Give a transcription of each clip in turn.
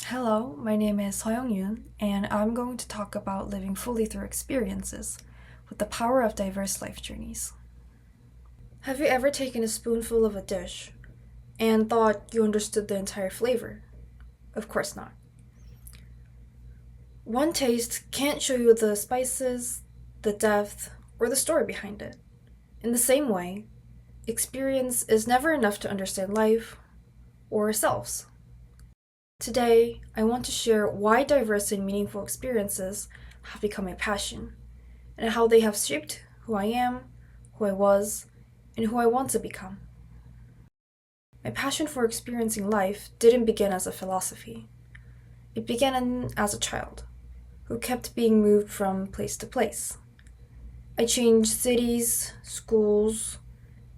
Hello, my name is Yoon, and I'm going to talk about living fully through experiences with the power of diverse life journeys. Have you ever taken a spoonful of a dish and thought you understood the entire flavor? Of course not. One taste can't show you the spices, the depth, or the story behind it. In the same way, experience is never enough to understand life or ourselves. Today, I want to share why diverse and meaningful experiences have become my passion, and how they have shaped who I am, who I was, and who I want to become. My passion for experiencing life didn't begin as a philosophy. It began as a child, who kept being moved from place to place. I changed cities, schools,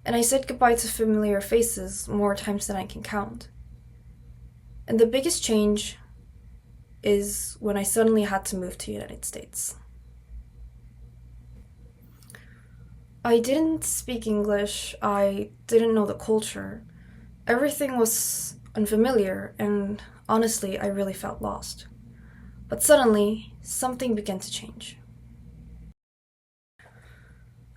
and I said goodbye to familiar faces more times than I can count. And the biggest change is when I suddenly had to move to the United States. I didn't speak English, I didn't know the culture. Everything was unfamiliar, and honestly, I really felt lost. But suddenly, something began to change.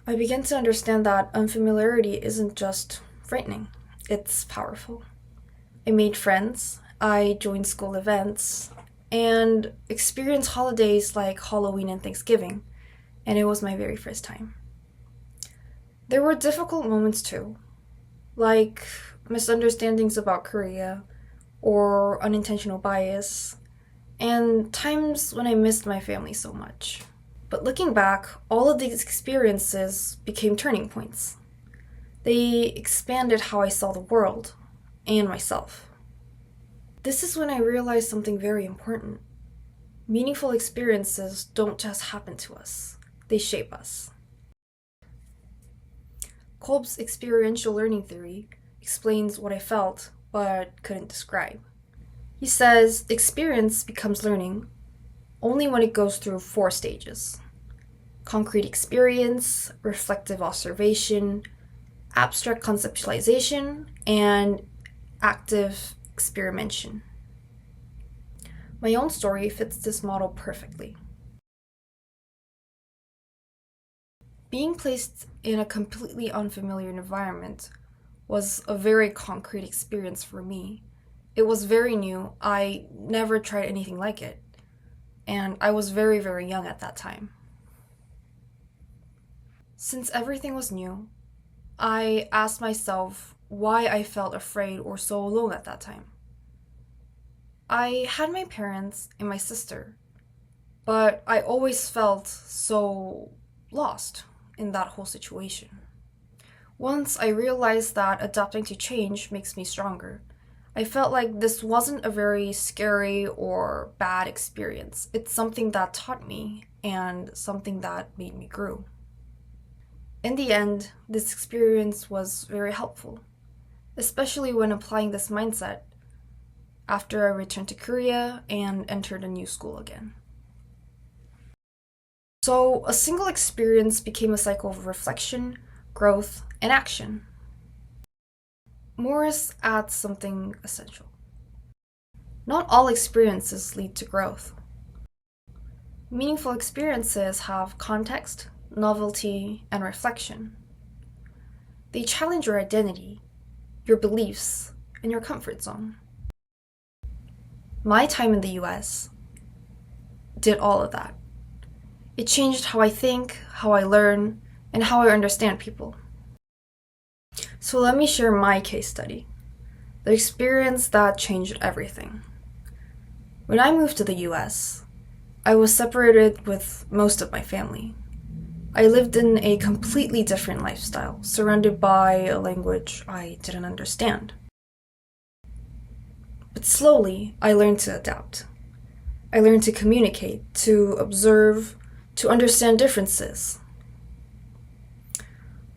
I began to understand that unfamiliarity isn't just frightening, it's powerful. I made friends, I joined school events, and experienced holidays like Halloween and Thanksgiving, and it was my very first time. There were difficult moments too, like misunderstandings about Korea or unintentional bias, and times when I missed my family so much. But looking back, all of these experiences became turning points. They expanded how I saw the world and myself. This is when I realized something very important. Meaningful experiences don't just happen to us, they shape us. Kolb's experiential learning theory explains what I felt but couldn't describe. He says experience becomes learning only when it goes through 4 stages: concrete experience, reflective observation, abstract conceptualization, and active experimentation. My own story fits this model perfectly. Being placed in a completely unfamiliar environment was a very concrete experience for me. It was very new. I never tried anything like it, and I was very, very young at that time. Since everything was new, I asked myself why I felt afraid or so alone at that time. I had my parents and my sister, but I always felt so lost in that whole situation. Once I realized that adapting to change makes me stronger, I felt like this wasn't a very scary or bad experience. It's something that taught me and something that made me grow. In the end, this experience was very helpful, especially when applying this mindset after I returned to Korea and entered a new school again. So, a single experience became a cycle of reflection, growth, and action. Morris adds something essential. Not all experiences lead to growth. Meaningful experiences have context, novelty, and reflection. They challenge your identity, your beliefs, and your comfort zone. My time in the US did all of that. It changed how I think, how I learn, and how I understand people. So let me share my case study, the experience that changed everything. When I moved to the US, I was separated with most of my family. I lived in a completely different lifestyle, surrounded by a language I didn't understand. But slowly, I learned to adapt. I learned to communicate, to observe, to understand differences.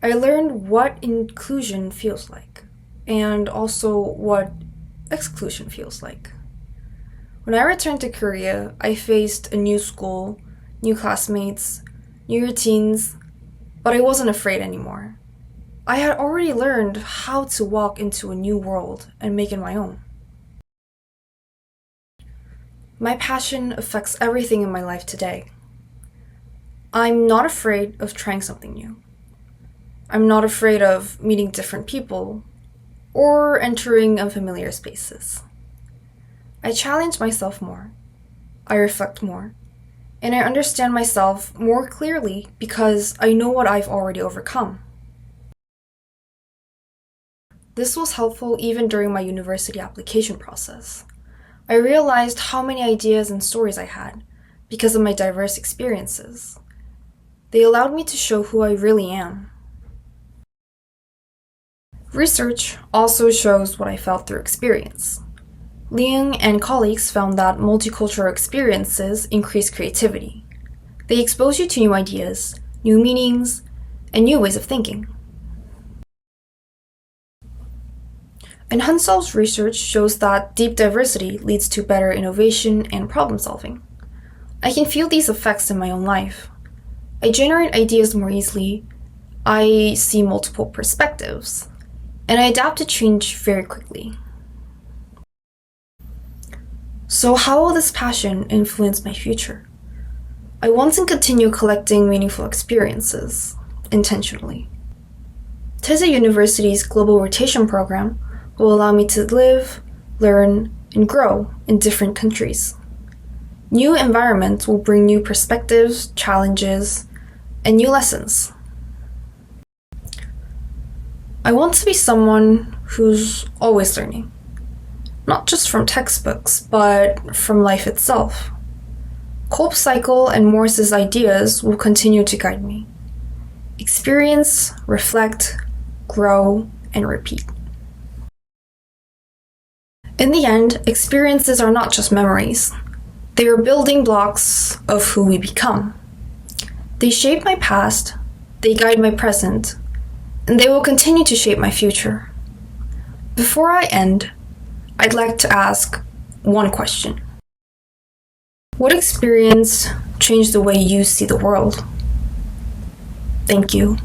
I learned what inclusion feels like, and also what exclusion feels like. When I returned to Korea, I faced a new school, new classmates, new routines, but I wasn't afraid anymore. I had already learned how to walk into a new world and make it my own. My passion affects everything in my life today. I'm not afraid of trying something new. I'm not afraid of meeting different people or entering unfamiliar spaces. I challenge myself more. I reflect more. And I understand myself more clearly because I know what I've already overcome. This was helpful even during my university application process. I realized how many ideas and stories I had because of my diverse experiences. They allowed me to show who I really am. Research also shows what I felt through experience. Yoon and colleagues found that multicultural experiences increase creativity. They expose you to new ideas, new meanings, and new ways of thinking. And Hansel's research shows that deep diversity leads to better innovation and problem solving. I can feel these effects in my own life. I generate ideas more easily, I see multiple perspectives, and I adapt to change very quickly. So how will this passion influence my future? I want to continue collecting meaningful experiences, intentionally. Tese University's Global Rotation Program will allow me to live, learn, and grow in different countries. New environments will bring new perspectives, challenges, and new lessons. I want to be someone who's always learning, not just from textbooks, but from life itself. Kolb's cycle and Morse's ideas will continue to guide me. Experience, reflect, grow, and repeat. In the end, experiences are not just memories. They are building blocks of who we become. They shape my past, they guide my present, and they will continue to shape my future. Before I end, I'd like to ask one question. What experience changed the way you see the world? Thank you.